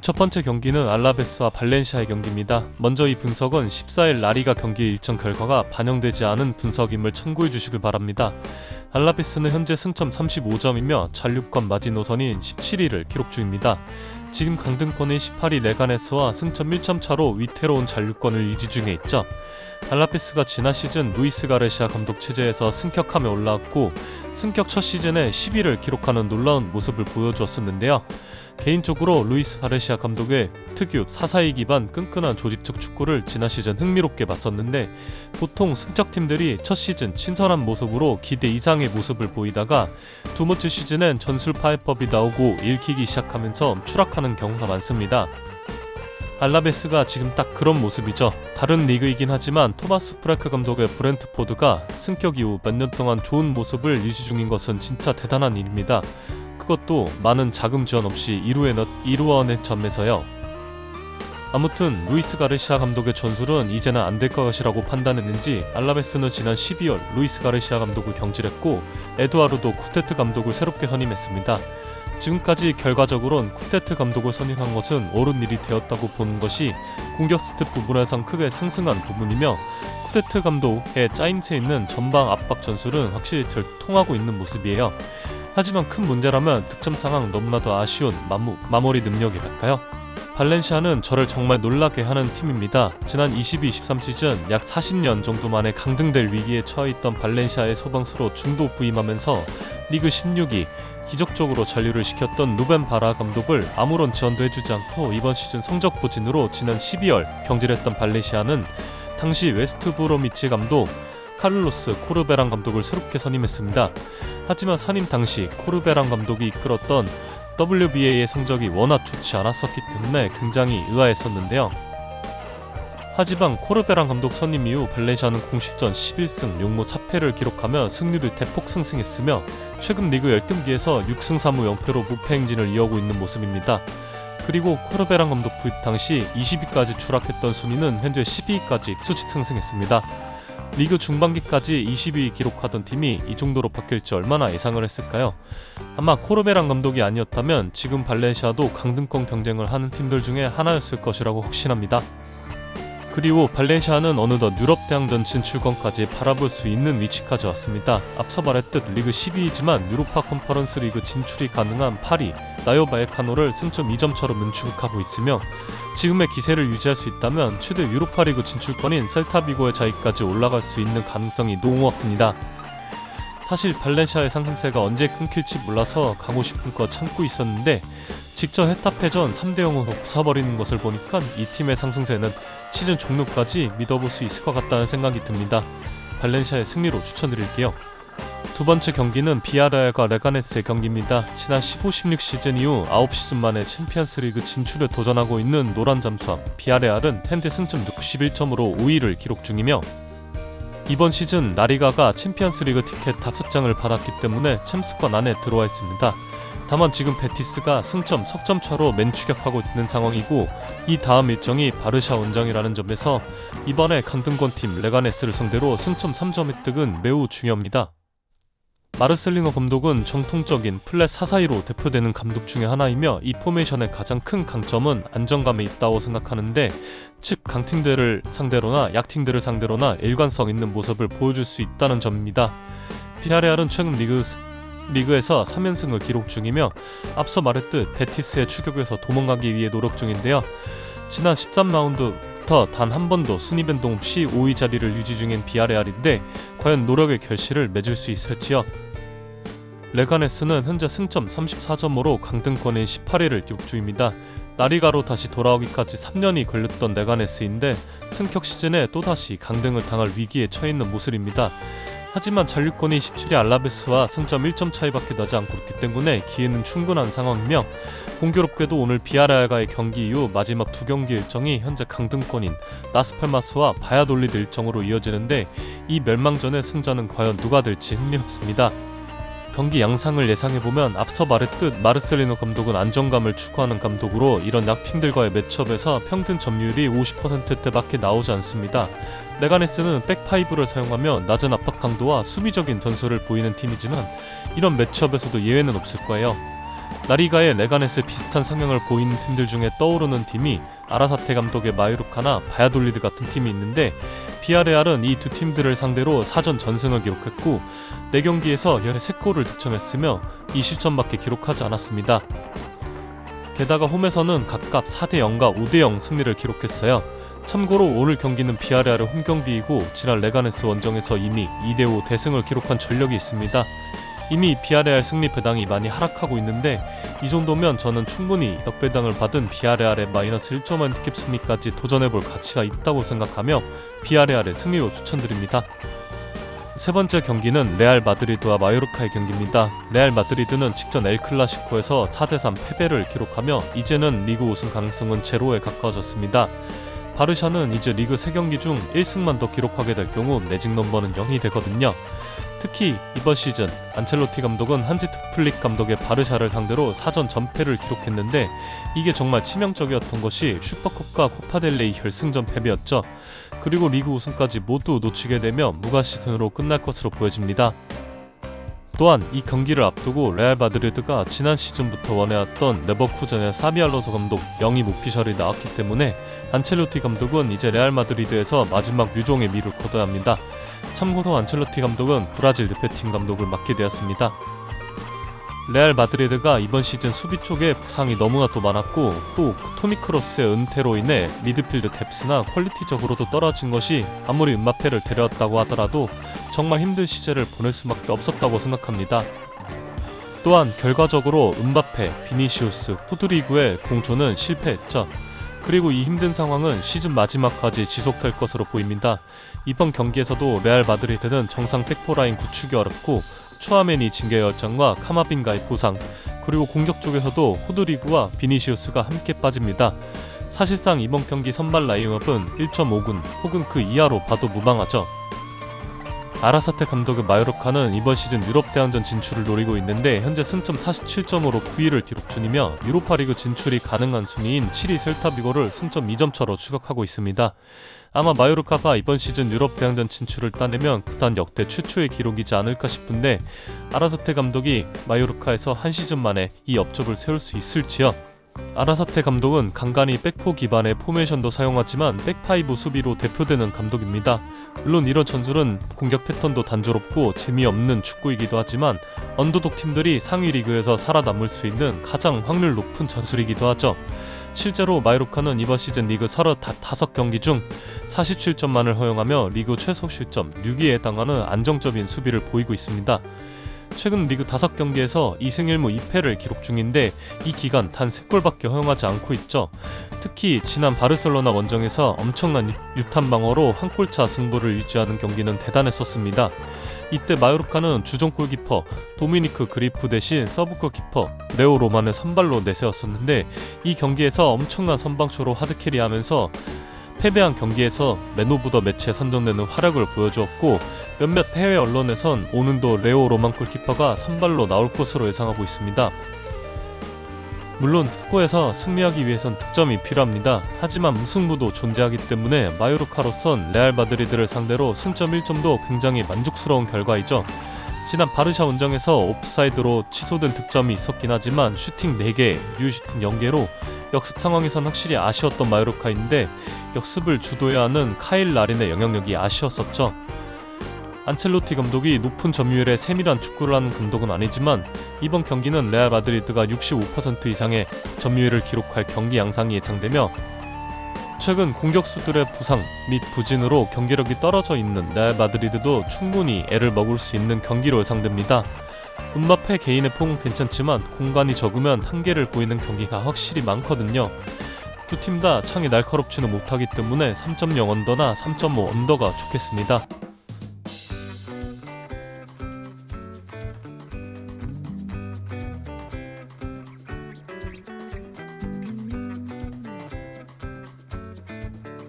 첫 번째 경기는 알라베스와 발렌시아의 경기입니다. 먼저 이 분석은 14일 라리가 경기 일정 결과가 반영되지 않은 분석임을 참고해 주시길 바랍니다. 알라베스는 현재 승점 35점이며 잔류권 마지노선인 17위를 기록 중입니다. 지금 강등권인 18위 레가네스와 승점 1점 차로 위태로운 잔류권을 유지 중에 있죠. 알라베스가 지난 시즌 루이스 가르시아 감독 체제에서 승격함에 올라왔고 승격 첫 시즌에 10위를 기록하는 놀라운 모습을 보여주었었는데요. 개인적으로 루이스 가르시아 감독의 특유 4-4-2 기반 끈끈한 조직적 축구를 지난 시즌 흥미롭게 봤었는데 보통 승격팀들이 첫 시즌 친선한 모습으로 기대 이상의 모습을 보이다가 두 번째 시즌엔 전술 파해법이 나오고 읽히기 시작하면서 추락하는 경우가 많습니다. 알라베스가 지금 딱 그런 모습이죠. 다른 리그이긴 하지만 토마스 프레크 감독의 브렌트포드가 승격 이후 몇 년 동안 좋은 모습을 유지 중인 것은 진짜 대단한 일입니다. 그것도 많은 자금 지원 없이 이루어낸 점에서요. 아무튼 루이스 가르시아 감독의 전술은 이제는 안 될 것이라고 판단했는지 알라베스는 지난 12월 루이스 가르시아 감독을 경질했고 에두아르도 쿠테트 감독을 새롭게 선임했습니다. 지금까지 결과적으론 쿠테트 감독을 선임한 것은 옳은 일이 되었다고 보는 것이 공격 스텝 부분에선 크게 상승한 부분이며 쿠테트 감독의 짜임새 있는 전방 압박 전술은 확실히 덜 통하고 있는 모습이에요. 하지만 큰 문제라면 득점 상황 너무나도 아쉬운 마무리 능력이랄까요? 발렌시아는 저를 정말 놀라게 하는 팀입니다. 지난 22-23 시즌 약 40년 정도 만에 강등될 위기에 처해있던 발렌시아의 소방수로 중도 부임하면서 리그 16위, 기적적으로 잔류를 시켰던 루벤 바라 감독을 아무런 지원도 해주지 않고 이번 시즌 성적 부진으로 지난 12월 경질했던 발렌시아는 당시 웨스트 브로미치 감독 카를로스 코르베랑 감독을 새롭게 선임했습니다. 하지만 선임 당시 코르베랑 감독이 이끌었던 WBA의 성적이 워낙 좋지 않았었기 때문에 굉장히 의아했었는데요. 하지만 코르베랑 감독 선임 이후 발렌시아는 공식전 11승 6무 4패를 기록하며 승률이 대폭 상승했으며 최근 리그 10경기에서 6승 3무 0패로 무패 행진을 이어오고 있는 모습입니다. 그리고 코르베랑 감독 부임 당시 20위까지 추락했던 순위는 현재 12위까지 수직 상승했습니다. 리그 중반기까지 20위 기록하던 팀이 이 정도로 바뀔지 얼마나 예상을 했을까요? 아마 코르베랑 감독이 아니었다면 지금 발렌시아도 강등권 경쟁을 하는 팀들 중에 하나였을 것이라고 확신합니다. 그리고 발렌시아는 어느덧 유럽 대항전 진출권까지 바라볼 수 있는 위치까지 왔습니다. 앞서 말했듯 리그 12위지만 유로파 컨퍼런스 리그 진출이 가능한 파리, 라요 바이에카노를 승점 2점 차로 문추국하고 있으며 지금의 기세를 유지할 수 있다면 최대 유로파 리그 진출권인 셀타비고의 자리까지 올라갈 수 있는 가능성이 농후합니다. 사실 발렌시아의 상승세가 언제 끊길지 몰라서 가고 싶은 거 참고 있었는데 직접 헤타페전 3-0으로 부숴버리는 것을 보니까 이 팀의 상승세는 시즌 종료까지 믿어볼 수 있을 것 같다는 생각이 듭니다. 발렌시아의 승리로 추천드릴게요. 두 번째 경기는 비아레알과 레가네스의 경기입니다. 지난 15-16 시즌 이후 9시즌 만에 챔피언스 리그 진출에 도전하고 있는 노란 잠수함 비아레알은 현재 승점 61점으로 5위를 기록 중이며 이번 시즌 라리가가 챔피언스 리그 티켓 5장을 받았기 때문에 챔스권 안에 들어와 있습니다. 다만 지금 베티스가 승점 석점 차로 맨추격하고 있는 상황이고 이 다음 일정이 바르샤 원정이라는 점에서 이번에 강등권팀 레가네스를 상대로 승점 3점 획득은 매우 중요합니다. 마르셀리노 감독은 정통적인 플랫 4-4-2로 대표되는 감독 중에 하나이며 이 포메이션의 가장 큰 강점은 안정감에 있다고 생각하는데 즉 강팀들을 상대로나 약팀들을 상대로나 일관성 있는 모습을 보여줄 수 있다는 점입니다. 비아레알은 최근 리그에서 3연승을 기록 중이며 앞서 말했듯 베티스의 추격에서 도망가기 위해 노력 중인데요. 지난 13라운드부터 단 한 번도 순위 변동 없이 5위 자리를 유지 중인 비아레알인데 과연 노력의 결실을 맺을 수 있을지요. 레가네스는 현재 승점 34점으로 강등권인 18위를 기록 중입니다. 라리가로 다시 돌아오기까지 3년이 걸렸던 레가네스인데 승격 시즌에 또다시 강등을 당할 위기에 처해 있는 모습입니다. 하지만 잔류권이 17위 알라베스와 승점 1점 차이밖에 나지 않고 있기 때문에 기회는 충분한 상황이며 공교롭게도 오늘 비아레알과의 경기 이후 마지막 두 경기 일정이 현재 강등권인 라스팔마스와 바야돌리드 일정으로 이어지는데 이 멸망전의 승자는 과연 누가 될지 흥미롭습니다. 경기 양상을 예상해보면 앞서 말했듯 마르셀리노 감독은 안정감을 추구하는 감독으로 이런 약팀들과의 매치업에서 평균 점유율이 50%대밖에 나오지 않습니다. 레가네스는 백파이브를 사용하며 낮은 압박 강도와 수비적인 전술을 보이는 팀이지만 이런 매치업에서도 예외는 없을 거예요. 라리가의 레가네스 비슷한 성향을 보이는 팀들 중에 떠오르는 팀이 아라사테 감독의 마요르카나 바야돌리드 같은 팀이 있는데, 비아레알은 이 두 팀들을 상대로 사전 전승을 기록했고 4경기에서 13골을 득점했으며 2실점밖에 기록하지 않았습니다. 게다가 홈에서는 각각 4대0과 5대0 승리를 기록했어요. 참고로 오늘 경기는 비아레알의 홈경기이고 지난 레가네스 원정에서 이미 2대5 대승을 기록한 전력이 있습니다. 이미 비아레알 승리 배당이 많이 하락하고 있는데, 이 정도면 저는 충분히 역배당을 받은 비아레알의 마이너스 1점 핸디캡 승리까지 도전해볼 가치가 있다고 생각하며 비아레알의 승리로 추천드립니다. 세 번째 경기는 레알 마드리드와 마요르카의 경기입니다. 레알 마드리드는 직전 엘 클라시코에서 4대3 패배를 기록하며 이제는 리그 우승 가능성은 제로에 가까워졌습니다. 바르샤는 이제 리그 3경기 중 1승만 더 기록하게 될 경우 매직 넘버는 0이 되거든요. 특히 이번 시즌 안첼로티 감독은 한지 플릭 감독의 바르샤를 상대로 사전 전패를 기록했는데, 이게 정말 치명적이었던 것이 슈퍼컵과 코파델레이 결승전 패배였죠. 그리고 리그 우승까지 모두 놓치게 되면 무가 시즌으로 끝날 것으로 보여집니다. 또한 이 경기를 앞두고 레알 마드리드가 지난 시즌부터 원해왔던 레버쿠젠의 사비 알론소 감독 영입 오피셜이 나왔기 때문에 안첼로티 감독은 이제 레알 마드리드에서 마지막 류종의 미를 거둬야 합니다. 참고로 안첼로티 감독은 브라질 대표팀 감독을 맡게 되었습니다. 레알 마드리드가 이번 시즌 수비 쪽에 부상이 너무나도 많았고, 또 토니 크로스의 은퇴로 인해 미드필드 뎁스나 퀄리티적으로도 떨어진 것이 아무리 음바페를 데려왔다고 하더라도 정말 힘든 시절을 보낼 수밖에 없었다고 생각합니다. 또한 결과적으로 음바페, 비니시우스, 호드리구의 공조는 실패했죠. 그리고 이 힘든 상황은 시즌 마지막까지 지속될 것으로 보입니다. 이번 경기에서도 레알 마드리드는 정상 백포라인 구축이 어렵고 추아메니 징계 결정과 카마빈가의 부상, 그리고 공격 쪽에서도 호드리구와 비니시우스가 함께 빠집니다. 사실상 이번 경기 선발 라인업은 1.5군 혹은 그 이하로 봐도 무방하죠. 아라사테 감독의 마요르카는 이번 시즌 유럽 대항전 진출을 노리고 있는데 현재 승점 47점으로 9위를 기록 중이며 유로파리그 진출이 가능한 순위인 7위 셀타비고를 승점 2점 차로 추격하고 있습니다. 아마 마요르카가 이번 시즌 유럽 대항전 진출을 따내면 구단 역대 최초의 기록이지 않을까 싶은데, 아라사테 감독이 마요르카에서 한 시즌 만에 이 업적을 세울 수 있을지요? 아라사테 감독은 간간히 백포 기반의 포메이션도 사용하지만 백파이브 수비로 대표되는 감독입니다. 물론 이런 전술은 공격 패턴도 단조롭고 재미없는 축구이기도 하지만 언더독 팀들이 상위 리그에서 살아남을 수 있는 가장 확률 높은 전술이기도 하죠. 실제로 마요르카는 이번 시즌 리그 35경기 중 47점만을 허용하며 리그 최소 실점 6위에 해당하는 안정적인 수비를 보이고 있습니다. 최근 리그 5경기에서 2승 1무 2패를 기록 중인데 이 기간 단 3골밖에 허용하지 않고 있죠. 특히 지난 바르셀로나 원정에서 엄청난 유탄 방어로 한 골차 승부를 유지하는 경기는 대단했었습니다. 이때 마요르카는 주전 골키퍼 도미니크 그리프 대신 서브 키퍼 레오 로만을 선발로 내세웠었는데, 이 경기에서 엄청난 선방쇼로 하드캐리하면서 패배한 경기에서 맨 오브 더 매치에 선정되는 활약을 보여주었고, 몇몇 해외 언론에선 오늘도 레오 로만 골키퍼가 선발로 나올 것으로 예상하고 있습니다. 물론 탁구에서 승리하기 위해선 득점이 필요합니다. 하지만 무승부도 존재하기 때문에 마요르카로선 레알 마드리드를 상대로 승점 1점도 굉장히 만족스러운 결과이죠. 지난 바르샤 원정에서 옵사이드로 취소된 득점이 있었긴 하지만 슈팅 4개, 뉴슈팅 0개로 역습 상황에선 확실히 아쉬웠던 마요르카인데, 역습을 주도해야 하는 카일 라린의 영향력이 아쉬웠었죠. 안첼로티 감독이 높은 점유율의 세밀한 축구를 하는 감독은 아니지만 이번 경기는 레알 마드리드가 65% 이상의 점유율을 기록할 경기 양상이 예상되며, 최근 공격수들의 부상 및 부진으로 경기력이 떨어져 있는 레알 마드리드도 충분히 애를 먹을 수 있는 경기로 예상됩니다. 음바페 개인의 폼은 괜찮지만 공간이 적으면 한계를 보이는 경기가 확실히 많거든요. 두 팀 다 창이 날카롭지는 못하기 때문에 3.0 언더나 3.5 언더가 좋겠습니다.